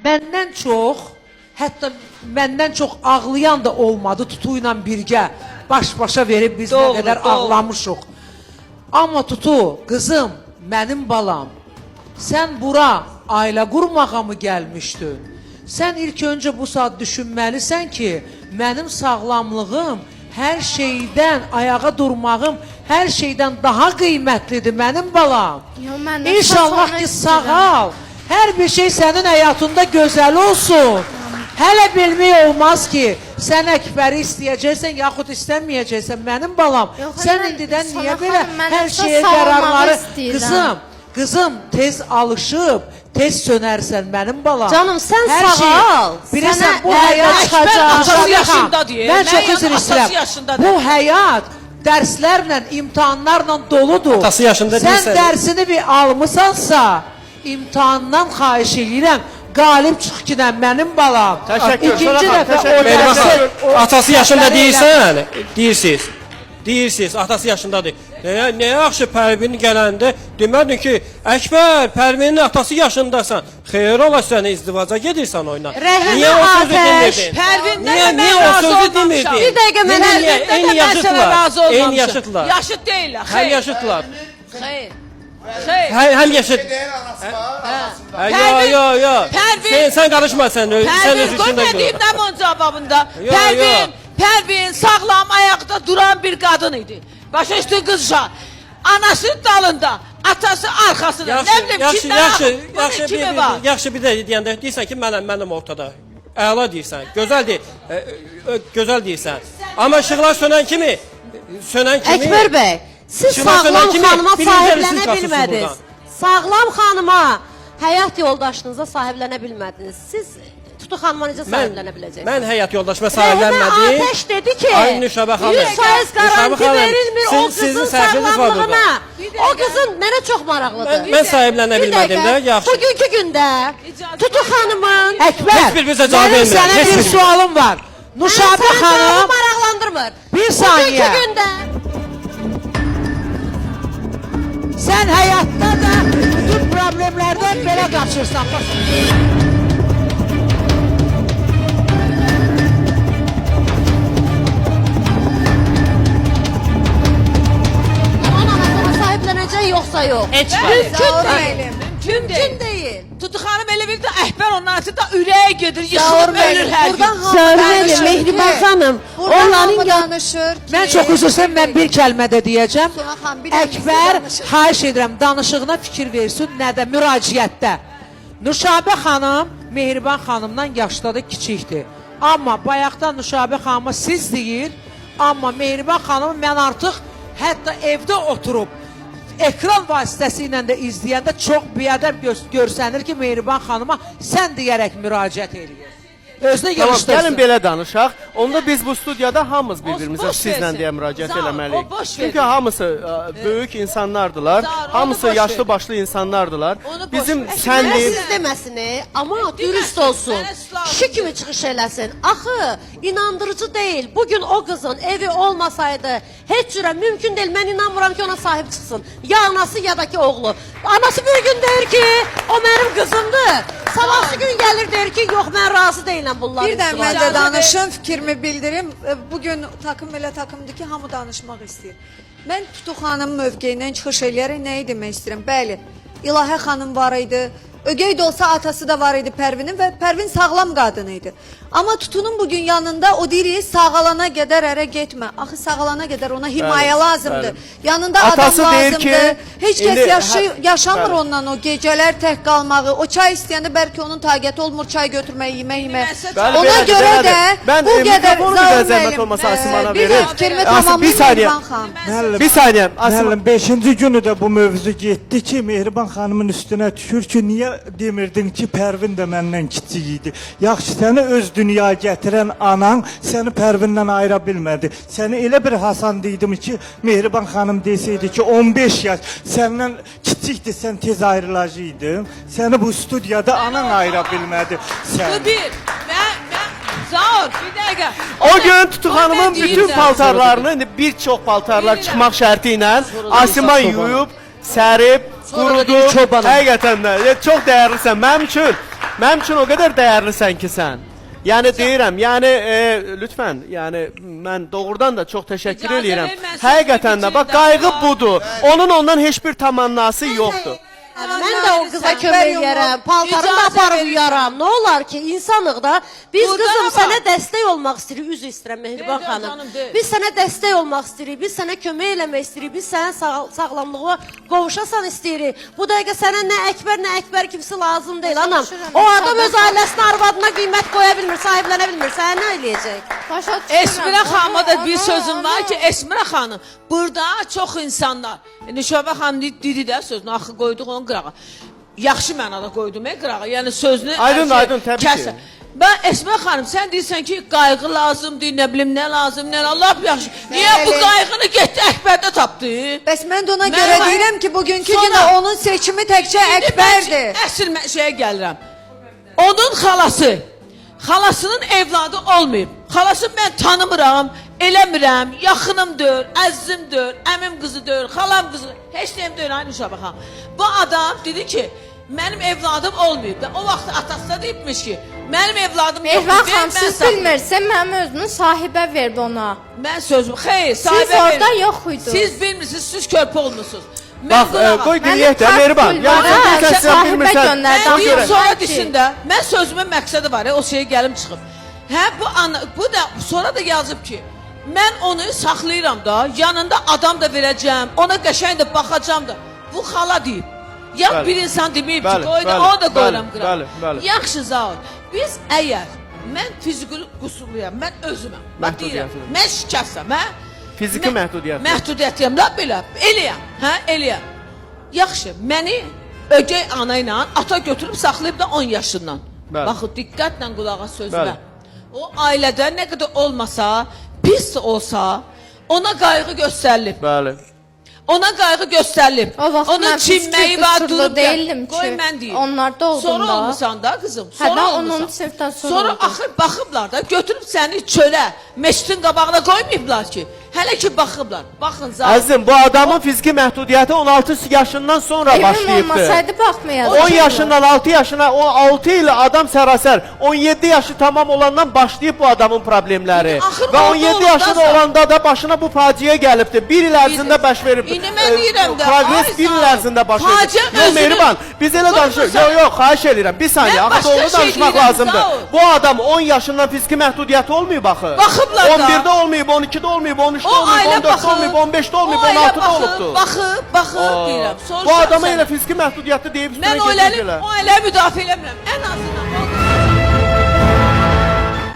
Məndən çox, hətta məndən çox ağlayan da olmadı Tutu ilə birgə. Baş-başa verib biz Doğru, nə qədər doğru. ağlamışıq. Amma Tutu, qızım, mənim balam, sən bura ailə qurmağa mı gəlmişdin? Sən ilk öncə bu saat düşünməlisən ki, mənim sağlamlığım, hər şeydən, ayağa durmağım, hər şeydən daha qiymətlidir mənim balam. İnşallah ki, sağal. Hər bir şey sənin həyatında gözəl olsun. Hələ bilmək olmaz ki, sən Əkbəri istəyəcəksən, yaxud istəməyəcəksən mənim balam. Sən indidən niyə belə hər şeyə qərarları... Qızım, tez alışıb, tez sönərsən mənim balam. Canım, sən sağal. Bilirsən, bu həyat atası yaşında deyil. Mən çox üzr istəyirəm. Bu həyat dərslərlə, imtahanlarla doludur. Atası yaşında deyilsən. Sən dərsini bir almısansa, imtahandan xahiş edirəm. Qalib çıx ki, mənim balam. Təşəkkür. İkinci dəfə o Mehriban, atası yaşında deyirsən, deyirsiniz, atası yaşındadır. Nə yaxşı Pərvin gələndə demədin ki, Əkbər, Pərvinin atası yaşındasan. Xeyr ola sənə izdivaca gedirsən oyuna. Niyə o sözü demirdin? Niyə o sözü demirdin? Bir dəqiqə mənə Eyni yaşıdlar. Eyni yaşıdlar. Yaşıd deyirlər. Həm yaşıdlar. Xeyr. Həm yaşıd. Yo. Sen karışma sen öz Pərvin, işində qoy gör. deyim nə bunun cavabında. Yo, Pərvin sağlam ayaqda duran bir qadın idi. Başa düşdün qızca. Anasının dalında, atası arxasında. Nə bilim kimi var. Yaxşı bir də deyəndə deyirsən ki, mənim ortada. Əla deyirsən, gözəl deyirsən. Amma işıqlar sönən kimi Əkbər bəy, siz Şuna sağlam kimi xanıma birinci sahiblənə siz qaçırsınız bilmədiniz. buradan. Sağlam xanıma, həyat yoldaşınıza sahiblənə bilmədiniz. Siz Tutu xanıma necə sahiblənə biləcəksiniz? Mən həyat yoldaşıma Rəhmə sahiblənmədim. Ateş dedi ki, Ay Nüşabə xanım. 100% garanti verilmir o Sizin qızın səhviniz var burada. sağlamlığına. O qızın mənə çox maraqlıdır. Mən sahiblənə bilmədim də, yaxşı. Bugünkü gündə Tutu xanımın Əkbər, Heç bir bizə cavab mənim vermirəm, sənə heç bir bir. sualım var. Nuşabə xanım, maraqlandırmır. bir saniyə. Bugünkü gündə Sən həyatda da bütün problemlərdən belə qaçırsan. onun anasına sahiblənəcək yoxsa yox. Heç Mümkün deyil. Tutu xanım elə bir də Əhbər onun arasında ürəyə gedir, yıxılıb ölür hər gün. Səhvəli, Mehriban xanım, onların danışır ki... Mən çox üzr istəyirəm, mən bir kəlmə də deyəcəm. Sonra xanım, bir dənə Əkbər, danışır. xahiş edirəm, danışığına fikir versin, nə də müraciətdə. Nuşabə xanım, Mehriban xanımdan yaşda da kiçikdir. Amma bayaqdan Nuşabə xanıma siz deyir, amma Mehriban xanımı mən artıq hətta evdə oturub, ekran vasitəsilə də izləyəndə çox biədəb görsənir ki, Mehriban xanıma sən deyərək müraciət edir. Özünə Tamam, yığışdırsın. gəlin belə danışaq. Onda biz bu studiyada hamımız bir-birimizə boş sizlə versin. deyə müraciət Sağ ol, eləməliyik. o boş Çünki versin. hamısı böyük insanlardılar. Sağ ol, onu Hamısı boş yaşlı ver. başlı insanlardılar. Onu boş Bizim ver. sən Mənə deyib siz deməsini, amma dürüst deməsin, olsun. mənə silahlı Kişi kimi çıxış eləsin. Axı, inandırıcı deyil. Bugün o qızın evi olmasaydı, heç cürə mümkün deyil. Mən inanmıram ki, ona sahib çıxsın. Ya anası, ya da ki, oğlu. Anası bir gün deyir ki, o mənim qızımdır. Sabahsı gün gəlir deyir ki, yox, mən razı deyiləm bunların. Bir də mən İcazə də danışım, fikrimi bildirim. Bugün takım elə takımdır ki, hamı danışmaq istəyir. Mən Tutu xanım mövqeyindən çıxış eləyərək nəyi demək istəyirəm? Bəli, İlahə xanım var idi. Ögey də olsa atası da var idi Pərvinin və Pərvin sağlam qadın idi. Amma Tutunun bugün yanında o deyir, sağalana qədər ərə getmə. Axı sağalana qədər ona himayə Bəli, lazımdır. bəli. Yanında Atası adam deyir lazımdır. ki, Heç indi- kəs yaşamır Bəli. ondan o gecələr tək qalmağı. O çay istəyəndə bəlkə onun taqəti olmur çay götürməyə, yemək. Bəli, Ona belədir, görə belədir. də Ben, bu qədər mikrofonu bir Zaur də zəhmət müəllim, olmasa Asimana bir verir. fikrimi Asim, bir tamamlayayım saniye. Mehriban xanım. Müəllim, Bir saniye. Asim, müəllim, 5-ci günü də bu mövzu getdi ki, Mehriban xanımın üstünə düşür ki, niyə demirdin ki, Pərvin də məndən kiçik idi. Yaxşı, səni öz dünyaya gətirən anan səni Pərvindən ayıra bilmədi. Səni elə bir Hasan deydim ki, Mehriban xanım desəydi ki, 15 yaş səndən kiçikdir, sən tez ayrılacaqdın. Səni bu studiyada anan ayıra bilmədi. Sən. Bu bir. Mən Zaur, bir dəqiqə. o gün Tutu xanımın Mən bütün deyirəm. paltarlarını, indi bir çox paltarlar Bilirəm. çıxmaq şərti ilə Asima yuyub, sərib, Sonra da qurudu. deyir çobanım. Həqiqətən də çox dəyərlisən mənim üçün. Mənim üçün o qədər dəyərlisən ki sən. Yəni deyirəm, yəni lütfən, yəni mən doğrudan da çox təşəkkür İcazə edirəm. ver, mən Həqiqətən də sözü bax bitirdim. qayğı budur. Onun ondan heç bir tamannası yoxdur. Mən də o qıza kömək edərəm, paltarını da İcazə aparıb verirsən. uyaram. Nə olar ki, insanıq da. Biz Burada qızım bax. sənə dəstək olmaq istəyirik, üzr istəyirəm Mehriban Deyil, xanım. canım, deyil. Biz sənə dəstək olmaq istəyirik, biz sənə kömək eləmək istəyirik, biz sənin sağlamlığa qovuşasan istəyirik. Bu dəqiqə sənə nə Əkbər kimisi lazım deyil, anam. O adam öz ailəsinə, arvadına qiymət qoya bilmir, sahiblənə bilmir. Sənə nə eləyəcək? Esmirə xanıma da bir sözüm var ki, Esmirə xanım, burada çox insanlar, Nüşabə xanım dedi də sözünü, axı qoyduq onu qırağa. Yaxşı mənada qoydum, qırağa, yəni sözünü... Aydın, aydın, təbii ki. kəsə. Ben Esmirə xanım, sən deyirsən ki, qayğı lazımdır, nə bilim, nə lazım, nə Allah yaxşı. Niyə bu Bəli. qayğını getdi Əkbərdə tapdı? Bəs mən də ona Mən görə var- deyirəm ki, bugünkü Sonra- günə onun seçimi təkcə Əkbərdir. Əsl şeyə gəlirəm. Onun xalasının evladı olmayıb. Xalasını mən tanımıram, eləmirəm, yaxınımdır, əzizimdir, əmim qızıdır, xalam qızıdır. Heç nəyim deyil, aynı Nüşabə xanım. Bu adam dedi ki, mənim evladım olmayıb. O vaxt atası da deyibmiş ki, mənim evladım Mehriban yoxdur, xanım, mən siz saxlayım. bilmirsən, mənim özünü sahibə verdi ona. Mən sözüm, xeyr, Siz sahibə orada verin. yox idiniz. Siz bilmirsiniz, siz körpə olmusunuz. Mən Bax, qırağa- qoy Mənim dinləyək də kart Mehriban. pulları Yəni sən sahibə bilmirsən. göndərdi. Mən Ona deyim görə- sonra Sanki- desin də, mən sözümün məqsədi var, o şeyə gəlim çıxıb. Hə bu da sonra da yazıb ki, mən onu saxlayıram da, yanında adam da verəcəm, ona qəşəng də baxacam da. Bu xala deyib. Ya Bəli. bir insan deməyib ki, Bəli, qoy da bəli, o da qoyuram bəli, qıram. bəli, bəli. Yaxşı Zaud. Biz əgər mən fiziki qüsurluyam, mən özüməm. Bax deyirəm, Məhdudiyyətli. mən şikəstsəm, hə? Fiziki məhdudiyyət. Məhdudiyyətiyəm, la belə, eləyəm, hə, eləyəm. Yaxşı, məni ögey ana ilə ata götürüb saxlayıb da 10 yaşından. Bəli. Baxın, diqqətlə qulağa sözümə. Bəli. O ailədə nə qədər olmasa, pis olsa, ona qayğı göstərilib. Bəli. Ona qayğı göstərilib. O vaxt Onun mən çinməyi fiziki var, qüsurlu durub deyildim ki. Qoy mən deyim. Onlarda oldum Sonra da. olmusan da qızım. Hə, Sonra mən olmusan. 10-cu sinifdən sonra Sonra oldum. axır baxıblar da, götürüb səni çölə, meştin qabağına qoymayıblar ki. Hələ ki baxıblar. Baxın zaten. Əzizim, bu adamın fiziki məhdudiyyəti 16 yaşından sonra Evim başlayıbdı. olmasaydı baxmayacaqdım. 10 yaşından 6 yaşına, o 6 il adam sərasər, 17 yaşı tamam olandan başlayıb bu adamın problemləri. Axır Və orada 17 olub yaşında da- olanda da başına bu faciə gəlibdi. Bir il ərzində baş verib. İndi mən deyirəm də, Progres ay bir il sağ ol. ərzində baş verib. Faciə Yox, özünü- Mehriban, biz elə danışırıq. Qoymasan- Yox, yox, xahiş edirəm. Bir saniyə, Mən axı başqa doğru şey danışmaq deyirəm, lazımdır. sağ ol. Bu adam 10 yaşından fiziki məhdudiyyəti olmayıb axı. Baxıblar da. 11-də olmayıb, 12-də olmayıb, 13-də O olmayıb, ailə 14-də olmayıb, 15-də olmayıb, o ailə 16-da olubdu. Baxıb deyirəm. Bu adama elə fiziki məhdudiyyəti deyib Mən üstünə o getirdilər. ailə müdafiə eləmirəm. Ən azından o